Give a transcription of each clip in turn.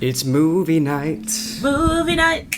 It's movie night. Movie night.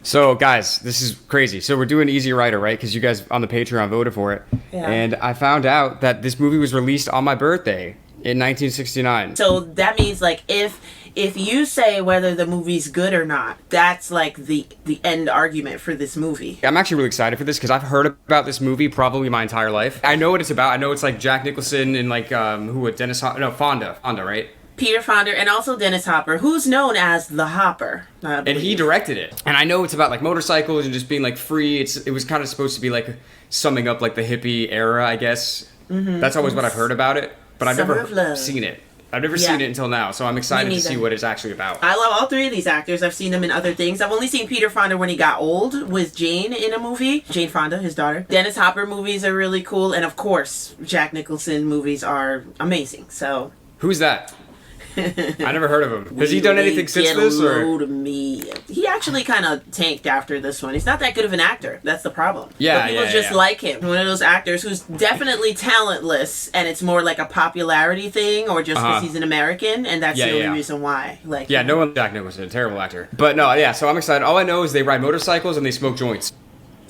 So, guys, this is crazy. So we're doing Easy Rider, right? Because you guys on the Patreon voted for it. Yeah. And I found out that this movie was released on my birthday in 1969. So that means, like, if you say whether the movie's good or not, that's like the end argument for this movie. I'm actually really excited for this because I've heard about this movie probably my entire life. I know what it's about. I know it's like Jack Nicholson and like Fonda, right? Peter Fonda and also Dennis Hopper, who's known as the Hopper. And he directed it. And I know it's about like motorcycles and just being like free. It was kind of supposed to be like summing up like the hippie era, I guess. Mm-hmm. That's always what I've heard about it. But I've never seen it. I've never seen it until now, so I'm excited to see what it's actually about. I love all three of these actors. I've seen them in other things. I've only seen Peter Fonda when he got old with Jane in a movie. Jane Fonda, his daughter. Dennis Hopper movies are really cool. And of course, Jack Nicholson movies are amazing. So who's that? I never heard of him. Has he done anything since this? Or? To me. He actually kind of tanked after this one. He's not that good of an actor. That's the problem. Yeah, but people just like him. One of those actors who's definitely talentless, and it's more like a popularity thing, or just because he's an American, and that's the only reason why. Like, no one. Jack Nicholson, a terrible actor. But no, so I'm excited. All I know is they ride motorcycles and they smoke joints.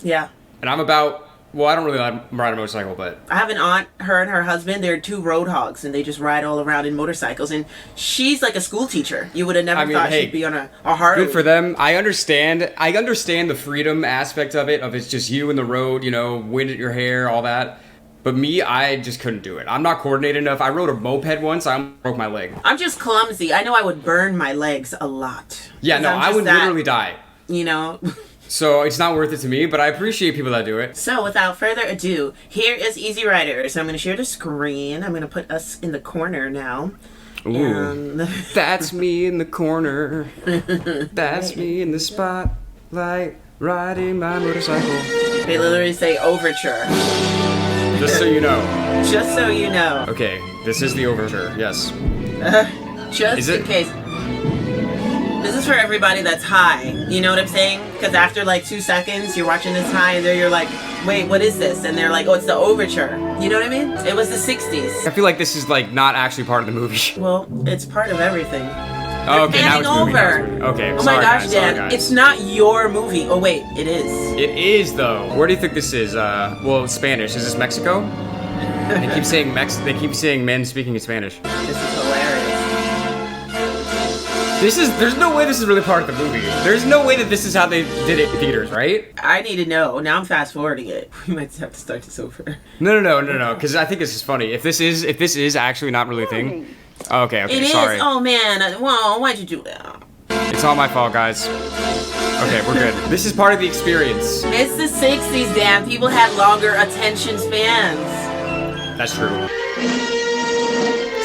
Yeah. And I'm about. Well, I don't really ride a motorcycle, but... I have an aunt, her and her husband, they're two road hogs, and they just ride all around in motorcycles, and she's like a school teacher. You would have never thought she'd be on a Harley. Good for them. I understand the freedom aspect of it, of it's just you in the road, you know, wind at your hair, all that. But me, I just couldn't do it. I'm not coordinated enough. I rode a moped once, I broke my leg. I'm just clumsy. I know I would burn my legs a lot. Yeah, no, I would literally die. You know... So it's not worth it to me, but I appreciate people that do it. So without further ado, here is Easy Rider. So I'm going to share the screen. I'm going to put us in the corner now. Ooh, that's me in the corner. That's me in the spotlight, riding my motorcycle. They literally say overture. Just so you know. Just so you know. Okay, this is the overture, yes. Just in case. This is for everybody that's high. You know what I'm saying? Because after like 2 seconds, you're watching this high, and then you're like, wait, what is this? And they're like, oh, it's the overture. You know what I mean? It was the 60s. I feel like this is like not actually part of the movie. Well, it's part of everything. Oh, okay, now it's movie. Okay, oh my gosh, Dan, it's not your movie. Oh wait, it is. It is though. Where do you think this is? Well, it's Spanish. Is this Mexico? They keep saying They keep saying men speaking in Spanish. This is hilarious. There's no way this is really part of the movie. There's no way that this is how they did it in theaters, right? I need to know. Now I'm fast forwarding it. We might have to start this over. No. Because I think this is funny. If this is actually not really a thing. Okay, it sorry. Is. Oh man. Well, why'd you do that? It's all my fault, guys. Okay, we're good. This is part of the experience. It's the 60s, Dan. People had longer attention spans. That's true.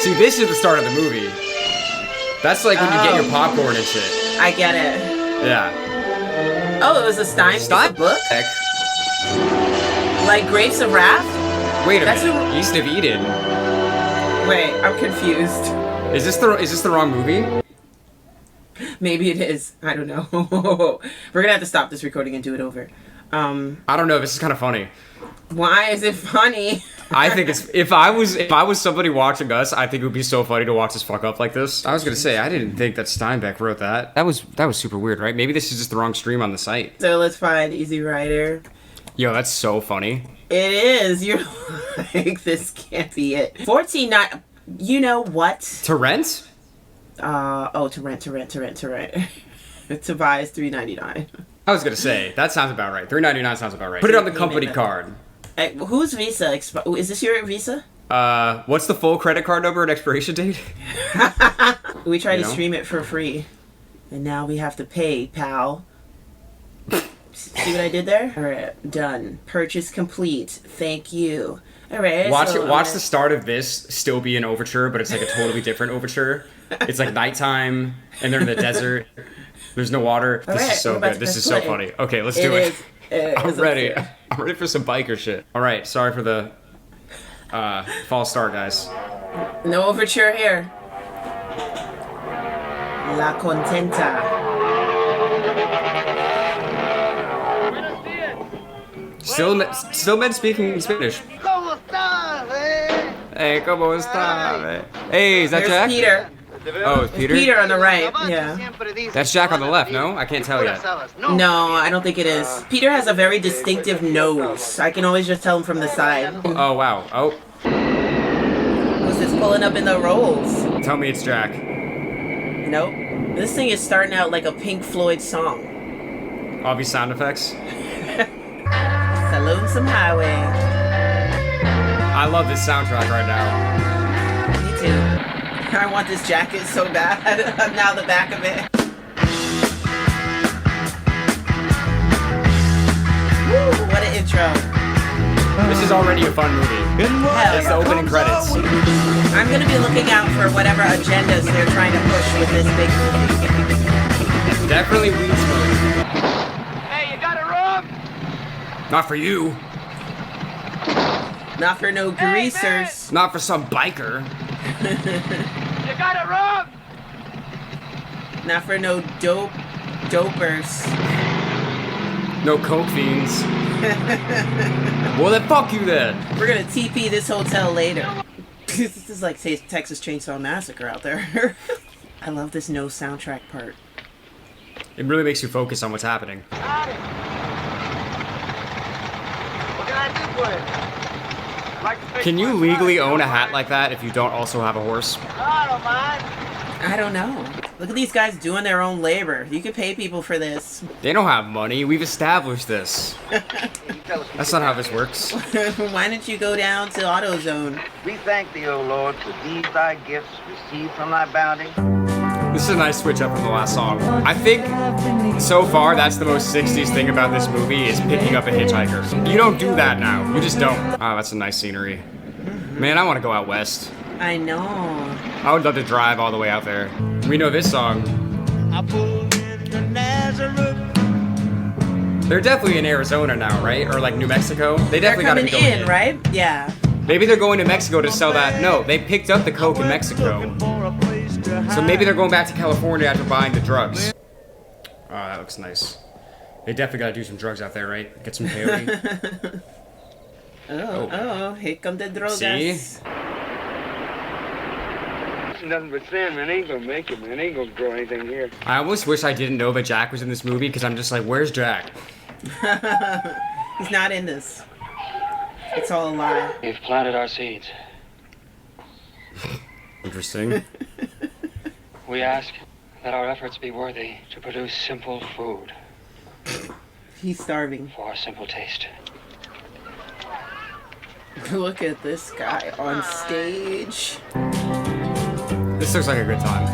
See, this is the start of the movie. That's like when you get your popcorn and shit. I get it. Yeah. Oh, it was a Stein book? Like Grapes of Wrath? Wait a minute. East of Eden. Wait, I'm confused. Is this the wrong movie? Maybe it is. I don't know. We're gonna have to stop this recording and do it over. I don't know. This is kind of funny. Why is it funny? I think it's if I was somebody watching us, I think it would be so funny to watch us fuck up like this. I was gonna say I didn't think that Steinbeck wrote that. That was super weird, right? Maybe this is just the wrong stream on the site. So let's find Easy Rider. Yo, that's so funny. It is. You're like, this can't be it. 14.9. You know what? To rent? To rent. To buy is $3.99. I was gonna say that sounds about right. $3.99 sounds about right. Put it on the company card. Whose Visa? Is this your Visa? What's the full credit card number and expiration date? We tried to stream it for free, and now we have to pay, pal. See what I did there? All right, done. Purchase complete. Thank you. All right. Watch the start of this still be an overture, but it's like a totally different overture. It's like nighttime, and they're in the desert. There's no water. This is so good. This is so funny. Okay, let's do it. I'm ready. I'm ready for some biker shit. All right, sorry for the false start, guys. No overture here. La Contenta. Still men speaking Spanish. Hey, ¿cómo está? Hey, is that Jack? Peter. Oh, it's Peter? Peter on the right, yeah. That's Jack on the left, no? I can't tell yet. No, I don't think it is. Peter has a very distinctive nose. I can always just tell him from the side. Oh, wow. Oh. Who's this pulling up in the rolls? Tell me it's Jack. Nope. This thing is starting out like a Pink Floyd song. Obvious sound effects. Lonesome Highway. I love this soundtrack right now. Me too. I want this jacket so bad. I'm now the back of it. Woo, what an intro. This is already a fun movie. It's the opening credits. I'm going to be looking out for whatever agendas they're trying to push with this big movie. Definitely weed smoke. Hey, you got it wrong? Not for you. Not for no greasers. Not for some biker. You got it wrong? Not for no dopers. No coke fiends. Well, then fuck you then. We're gonna TP this hotel later. This is like Texas Chainsaw Massacre out there. I love this no soundtrack part. It really makes you focus on what's happening. What can I do for you? Can you legally own a hat like that if you don't also have a horse? I don't mind. I don't know. Look at these guys doing their own labor. You could pay people for this. They don't have money. We've established this. That's not how this works. Why didn't you go down to AutoZone? We thank thee, O Lord, for these thy gifts received from thy bounty. This is a nice switch up from the last song. I think, so far, that's the most 60s thing about this movie, is picking up a hitchhiker. You don't do that now. You just don't. Oh, that's a nice scenery. Man, I want to go out west. I know. I would love to drive all the way out there. We know this song. They're definitely in Arizona now, right? Or like New Mexico? They definitely got to be going in, right? Yeah. Maybe they're going to Mexico to sell that. No, they picked up the coke in Mexico. So maybe they're going back to California after buying the drugs. Oh, that looks nice. They definitely got to do some drugs out there, right? Get some peyote. Oh, here come the drogas. See? Nothing but sand, man. Ain't gonna make it, man. Ain't gonna grow anything here. I almost wish I didn't know that Jack was in this movie because I'm just like, where's Jack? He's not in this. It's all a lie. We've planted our seeds. Interesting. We ask that our efforts be worthy to produce simple food He's starving. for a simple taste. Look at this guy on stage. This looks like a good time.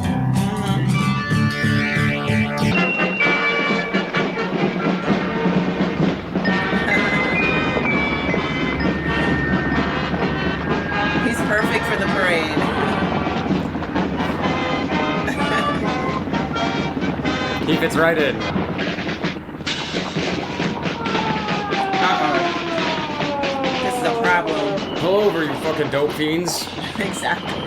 He's perfect for the parade. He fits right in. This is a problem. Pull over, you fucking dope fiends. Exactly.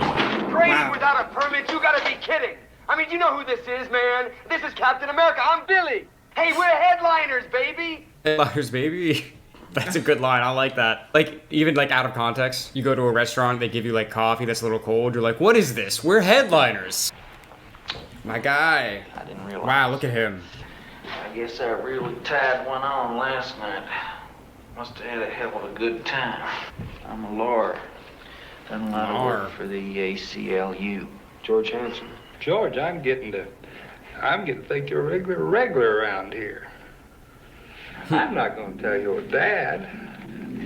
Trading without a permit? You gotta be kidding. I mean, you know who this is, man. This is Captain America. I'm Billy. Hey, we're headliners, baby. Headliners, baby. That's a good line. I like that. Like, even like out of context, you go to a restaurant, they give you like coffee that's a little cold. You're like, what is this? We're headliners. My guy. I didn't realize. Wow, look at him. I guess I really tied one on last night. Must have had a hell of a good time. I'm a lawyer. Done a lot of work for the ACLU. George Hanson. George, I'm getting to think you're regular around here. I'm not gonna tell your dad.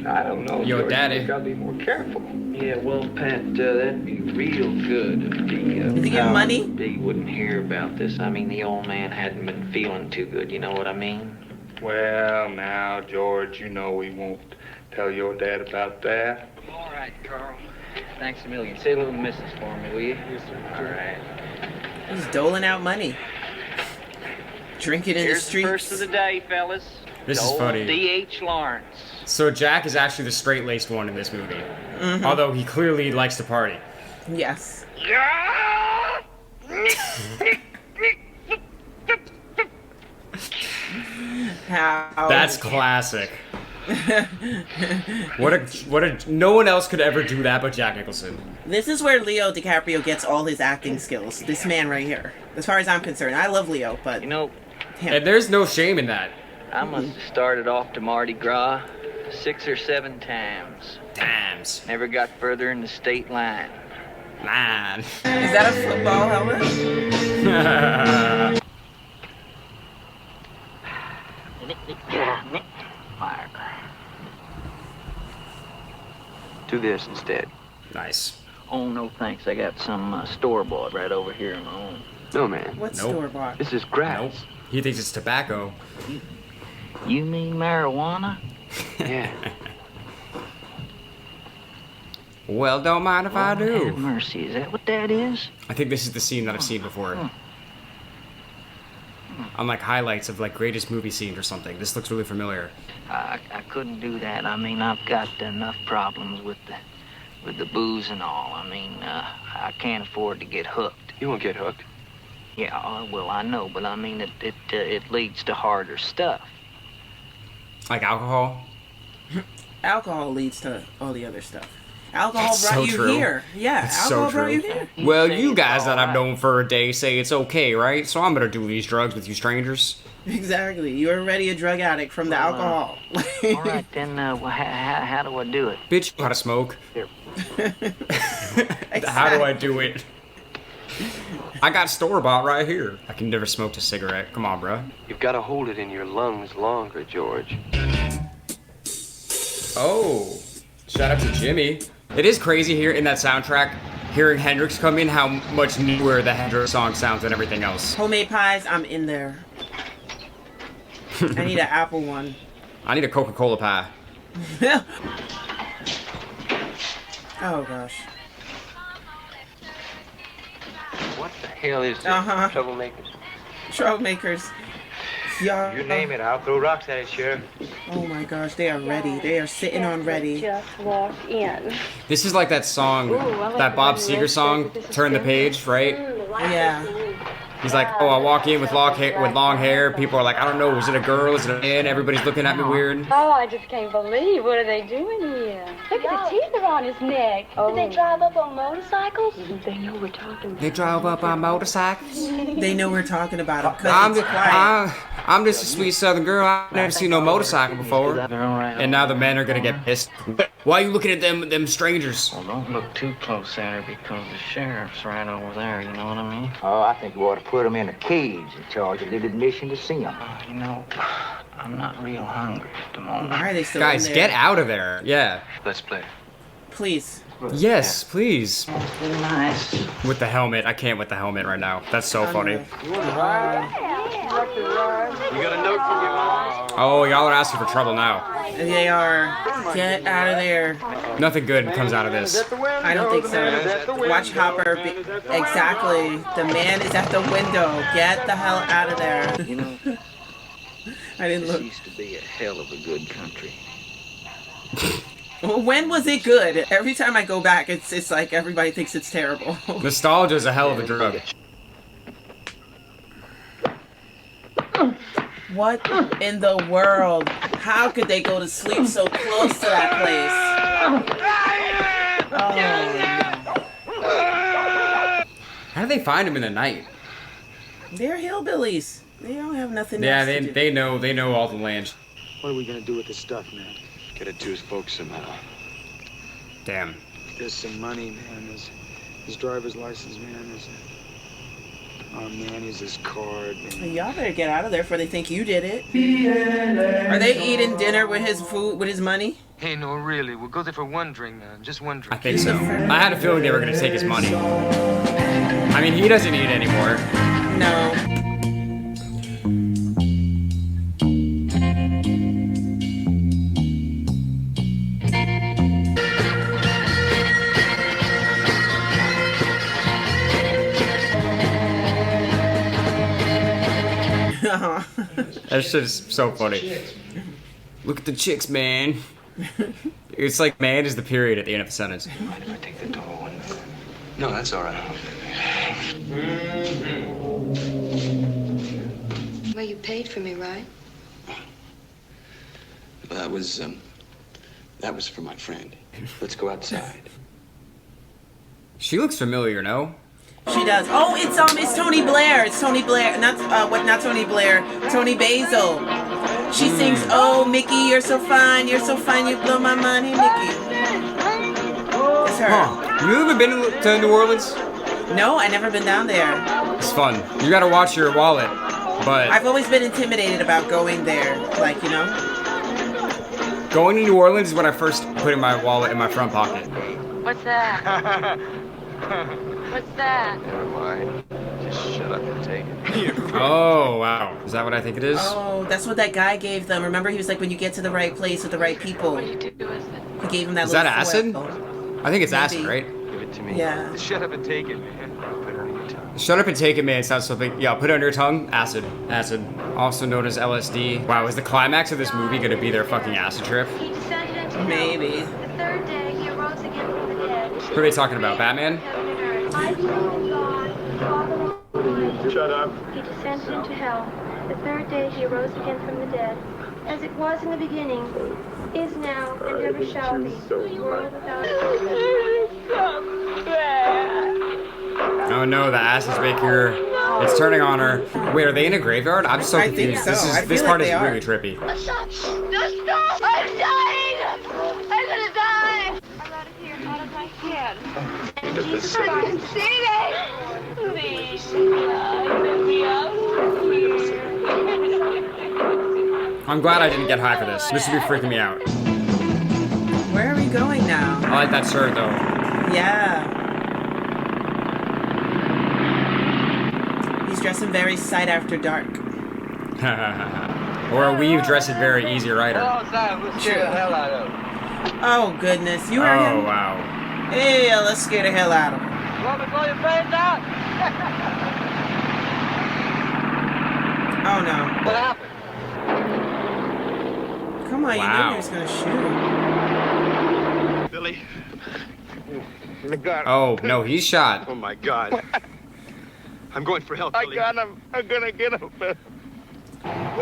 I don't know. Your George, daddy. You gotta be more careful. Yeah, well, Pat, that'd be real good if the Does he get money? He wouldn't hear about this. I mean, the old man hadn't been feeling too good. You know what I mean? Well, now, George, you know we won't tell your dad about that. All right, Carl. Thanks a million. Say a little missus for me, will you? Yes, sir. All right. He's doling out money. Drinking in the streets. First of the day, fellas. This is funny. D.H. Lawrence. So Jack is actually the straight-laced one in this movie. Although he clearly likes to party. Yes. How? That's classic. No one else could ever do that but Jack Nicholson. This is where Leo DiCaprio gets all his acting skills. This man right here. As far as I'm concerned. I love Leo, but... You know... And there's no shame in that. I must have started off to Mardi Gras 6 or 7 times. Never got further in the state line. Man. Is that a football helmet? Fire. Do this instead. Nice. Oh, no thanks. I got some store-bought right over here in my own. No, man. What's Nope. store-bought? This is grass. Nope. He thinks it's tobacco. You mean marijuana? Yeah. Well, don't mind if I Have do. mercy. Is that what that is? I think this is the scene that I've seen before. On like highlights of like greatest movie scene or something. This looks really familiar. I couldn't do that. I mean, I've got enough problems with the booze and all. I mean, I can't afford to get hooked. You won't get hooked. Yeah, well, I know, but I mean, it leads to harder stuff. Like alcohol? Alcohol leads to all the other stuff. Alcohol That's brought so you true. here. Yeah, That's alcohol so brought you true. here. Well, you guys that I've known for a day say it's okay, right? So I'm gonna do these drugs with you strangers. Exactly. You're already a drug addict from the alcohol. All right, then, how do I do it? Bitch, you know how to smoke. Here. How do I do it? I got store-bought right here. I can never smoke a cigarette. Come on, bro. You've got to hold it in your lungs longer, George. Oh, shout out to Jimmy. It is crazy here in that soundtrack, hearing Hendrix come in, how much newer the Hendrix song sounds than everything else. Homemade pies, I'm in there. I need an apple one. I need a Coca-Cola pie. Oh gosh. What the hell is this? Uh-huh. Troublemakers. Troublemakers. Yeah. You name it, I'll throw rocks at it, Sheriff. Oh my gosh, they are ready. They are sitting on ready. Just walk in. This is like that song, that Bob Seger song, Turn the Page, right? Yeah. He's like, oh, I walk in with long hair. People are like, I don't know, is it a girl? Is it a man? Everybody's looking at me weird. Oh, I just can't believe. What are they doing here? Look at the teeth around his neck. Did they drive up on motorcycles? They know we're talking. They drive up on motorcycles. They know we're talking about them because it's quiet. I'm just a sweet southern girl. I've never seen no motorcycle before. And now the men are gonna get pissed. Why are you looking at them strangers? Well, don't look too close at her because the sheriff's right over there, you know what I mean? Oh, I think you ought to put him in a cage and charge a little admission to see him. You know, I'm not real hungry at the moment. Why are they still Guys, in there? get out of there. Yeah. Let's play. Please. Yes, please. Really nice. With the helmet. I can't with the helmet right now. That's so funny. You want to ride? You got a note from your mom? Oh, y'all are asking for trouble now. They are. Get out of there. Nothing good comes out of this. I don't think so. Watch Hopper. Exactly. The man is at the window. Get the hell out of there. You know, I didn't this look. used to be a hell of a good country. Well, when was it good? Every time I go back, it's like everybody thinks it's terrible. Nostalgia is a hell of a drug. What in the world? How could they go to sleep so close to that place? Oh. How do they find him in the night? They're hillbillies. They don't have nothing Yeah, else to do. they know all the land. What are we gonna do with this stuff, man? Get it to his folks somehow. Damn. There's some money, man. There's his driver's license, man. There's oh man, here's his card. Man. Y'all better get out of there before they think you did it. Are they eating dinner with his food, with his money? Hey, no, really. We'll go there for one drink, man. Just one I drink. think so. I had a feeling they were gonna take his money. I mean, he doesn't eat anymore. No. That shit is so funny. Look at the chicks, man. It's like man is the period at the end of the sentence. Mind if I take the tall one? No, that's all right. Well, you paid for me, right? I'd That was for my friend. Let's go outside. She looks familiar, no? She does. Oh, it's Tony Blair. It's Tony Blair. Not Tony Blair. Tony Basil. She sings, "Oh, Mickey, you're so fine, you blow my mind, hey, Mickey." It's her. Huh. You ever been to New Orleans? No, I never been down there. It's fun. You gotta watch your wallet, but... I've always been intimidated about going there, like, you know? Going to New Orleans is when I first put my wallet in my front pocket. What's that? What's that? Never mind. Just shut up and take it. Oh, wow. Is that what I think it is? Oh, that's what that guy gave them. Remember, he was like, when you get to the right place with the right people. What do you do with it? He gave him that Is little that acid? foil. I think it's Maybe. acid, right? Give it to me. Yeah. Just shut up and take it, man. Put it on your tongue. Shut up and take it, man. It sounds something. Yeah, put it under your tongue. Acid. Acid. Also known as LSD. Wow, is the climax of this movie gonna be their fucking acid trip? He descended into hell. Maybe. The third day, he arose again from the dead. What are they talking about? Batman? I believe in God, Father Almighty. Shut up. He descended into hell. The third day, he arose again from the dead. As it was in the beginning, is now, and ever shall be. World without end. Oh no, the acid's making her. It's turning on her. Wait, are they in a graveyard? I'm so I think confused. so. I This feel part like is they are. really trippy. Stop! Just stop! I'm dying! I'm gonna die! I'm out of here, out of my head. And Jesus Christ, please, let me out. I'm glad I didn't get high for this. This would be freaking me out. Where are we going now? I like that shirt though. Yeah. He's dressing very sight after dark. Or a weave dressing very easy rider. Oh, goodness. You are Oh him? wow. Hey, let's scare the hell out of him. Want me to blow your brains out? Oh, no. What happened? Come on, you Wow. knew he was going to shoot him. Billy. Oh no, he's shot. Oh my God. I'm going for help, Billy. him. I'm gonna get him. We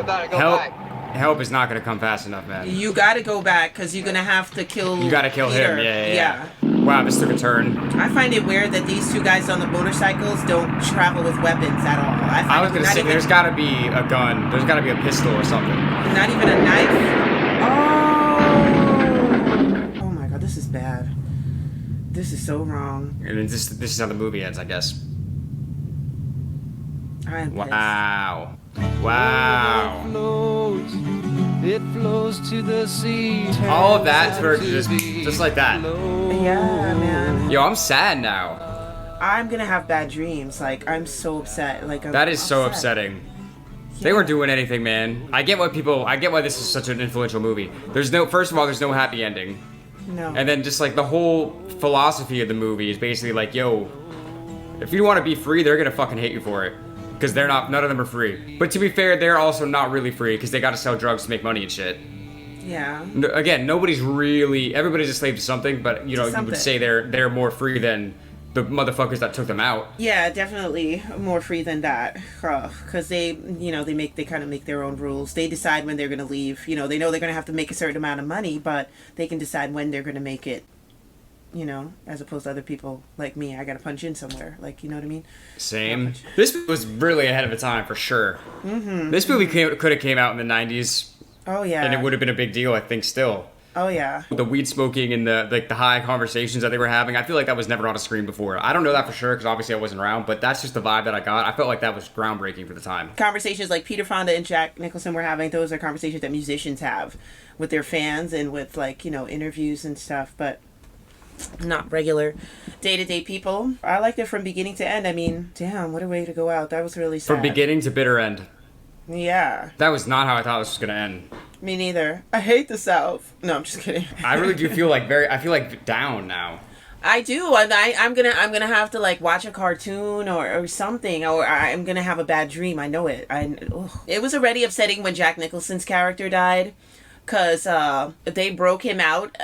better go Help. back. Help is not gonna come fast enough, man. You got to go back because you're going to have to kill You gotta kill Peter. him. Yeah. Wow, this took a turn. I find it weird that these two guys on the motorcycles don't travel with weapons at all. I was gonna not say, even, there's gotta be a gun. There's gotta be a pistol or something. not even a knife. Oh my God, this is bad. This is so wrong. And then this is how the movie ends, I guess. I'm pissed. Wow. Wow. It flows to the sea. All of that for just like that. Yeah, man. Yo, I'm sad now. I'm gonna have bad dreams. Like, I'm so upset. Like, That is so upsetting. They weren't doing anything, man. I get why this is such an influential movie. First of all, there's no happy ending. No. And then just like the whole philosophy of the movie is basically like, yo, if you want to be free, they're gonna fucking hate you for it. Because none of them are free. But to be fair, they're also not really free because they gotta sell drugs to make money and shit. Yeah. Again, everybody's a slave to something, but you would say they're more free than the motherfuckers that took them out. Yeah, definitely more free than that. Because they kind of make their own rules. They decide when they're going to leave. They know they're going to have to make a certain amount of money, but they can decide when they're going to make it. As opposed to other people like me, I got to punch in somewhere. Like, you know what I mean? Same. This was really ahead of its time for sure. Mm-hmm. This movie could have came out in the 90s. Oh, yeah. And it would have been a big deal, I think, still. Oh, yeah. The weed smoking and the high conversations that they were having, I feel like that was never on a screen before. I don't know that for sure because obviously I wasn't around, but that's just the vibe that I got. I felt like that was groundbreaking for the time. Conversations like Peter Fonda and Jack Nicholson were having, those are conversations that musicians have with their fans and with, interviews and stuff, but not regular day-to-day people. I liked it from beginning to end. I mean, damn, what a way to go out. That was really sad. From beginning to bitter end. Yeah. That was not how I thought this was going to end. Me neither. I hate the South. No, I'm just kidding. I really do feel like down now. I do. I'm gonna have to watch a cartoon or something, or I'm gonna have a bad dream. I know it. It was already upsetting when Jack Nicholson's character died, cause they broke him out.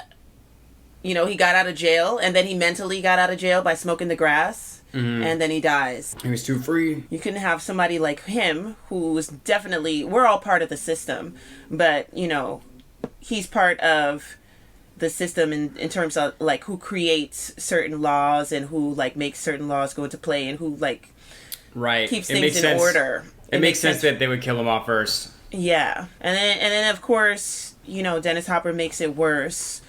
He got out of jail, and then he mentally got out of jail by smoking the grass. Mm-hmm. And then he dies. He was too free. You couldn't have somebody like him who was definitely... We're all part of the system. But, he's part of the system in terms of like who creates certain laws and who like makes certain laws go into play and who like keeps things in order. It makes sense that they would kill him off first. Yeah, and then of course, you know, Dennis Hopper makes it worse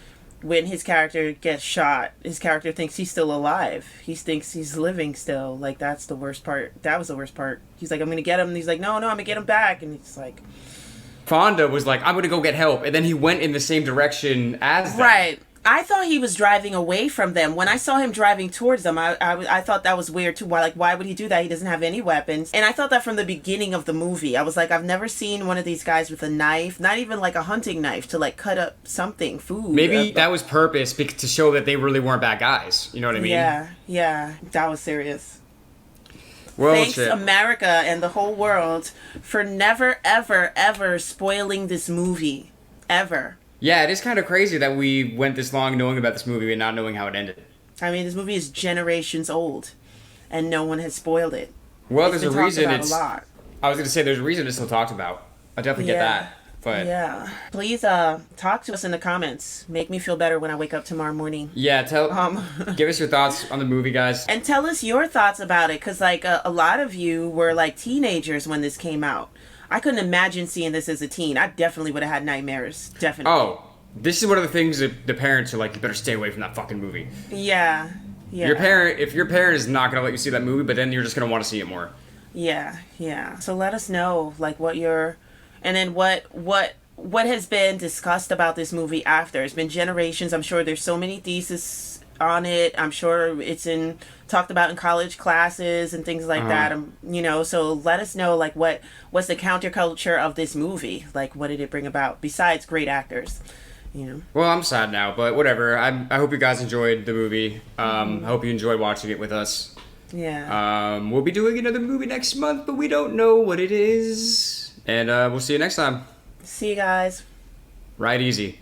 when his character gets shot. His character thinks he's still alive. He thinks he's living still. Like, that's the worst part. That was the worst part. He's like, I'm gonna get him. And he's like, no, I'm gonna get him back. And he's like, Fonda was like, I'm gonna go get help, and then he went in the same direction as them. Right. I thought he was driving away from them. When I saw him driving towards them, I thought that was weird too. Why would he do that? He doesn't have any weapons. And I thought that from the beginning of the movie. I was like, I've never seen one of these guys with a knife, not even like a hunting knife, to like cut up something, food. Maybe that was purpose to show that they really weren't bad guys. You know what I mean? Yeah. That was serious. Well, thanks, America and the whole world, for never, ever, ever spoiling this movie. Ever. Yeah, it is kind of crazy that we went this long knowing about this movie and not knowing how it ended. I mean, this movie is generations old, and no one has spoiled it. Well, there's a reason it's... I was going to say, there's a reason it's still talked about. I definitely get that. But yeah. Please talk to us in the comments. Make me feel better when I wake up tomorrow morning. Yeah, give us your thoughts on the movie, guys. And tell us your thoughts about it, because like a lot of you were like teenagers when this came out. I couldn't imagine seeing this as a teen. I definitely would have had nightmares. Definitely. Oh, this is one of the things that the parents are like, you better stay away from that fucking movie. Yeah. If your parent is not going to let you see that movie, but then you're just going to want to see it more. Yeah. So let us know, like, what your... And then what has been discussed about this movie after. It's been generations. I'm sure there's so many theses on it. I'm sure it's talked about in college classes and things like that. You know, so let us know, like, what's the counterculture of this movie? Like, what did it bring about besides great actors? You know. Well, I'm sad now, but whatever. I hope you guys enjoyed the movie. I hope you enjoyed watching it with us. Yeah. We'll be doing another movie next month, but we don't know what it is. And we'll see you next time. See you guys. Ride easy.